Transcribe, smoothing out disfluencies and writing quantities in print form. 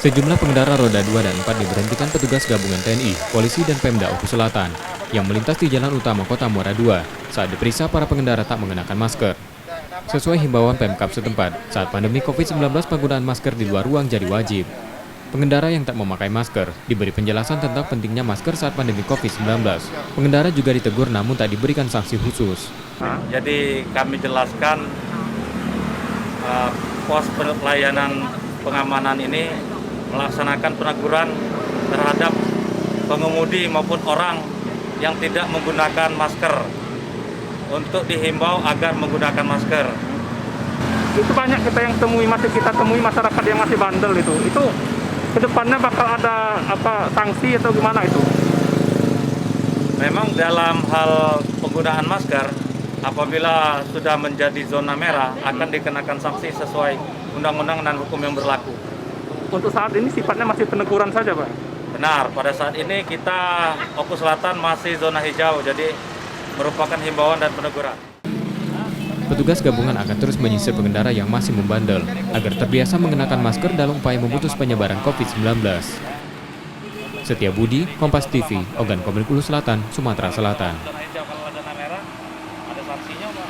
Sejumlah pengendara roda 2 dan 4 diberhentikan petugas gabungan TNI, polisi, dan Pemda Oku Selatan yang melintas di jalan utama kota Muara II saat diperiksa para pengendara tak mengenakan masker. Sesuai himbauan Pemkab setempat, saat pandemi COVID-19 penggunaan masker di luar ruang jadi wajib. Pengendara yang tak memakai masker diberi penjelasan tentang pentingnya masker saat pandemi COVID-19. Pengendara juga ditegur namun tak diberikan sanksi khusus. Jadi kami jelaskan pos pelayanan pengamanan ini melaksanakan peneguran terhadap pengemudi maupun orang yang tidak menggunakan masker untuk dihimbau agar menggunakan masker. Itu banyak kita temui masyarakat yang masih bandel itu kedepannya bakal ada sanksi atau gimana itu? Memang dalam hal penggunaan masker apabila sudah menjadi zona merah akan dikenakan sanksi sesuai undang-undang dan hukum yang berlaku. Untuk saat ini sifatnya masih peneguran saja, Pak? Benar, pada saat ini kita Oku Selatan masih zona hijau, jadi merupakan himbauan dan peneguran. Petugas gabungan akan terus menyisir pengendara yang masih membandel agar terbiasa mengenakan masker dalam upaya memutus penyebaran COVID-19. Setia Budi, Kompas TV, Ogan Komering Ulu Selatan, Sumatera Selatan. Zona hijau kalau ada zona merah, ada sanksinya, Pak.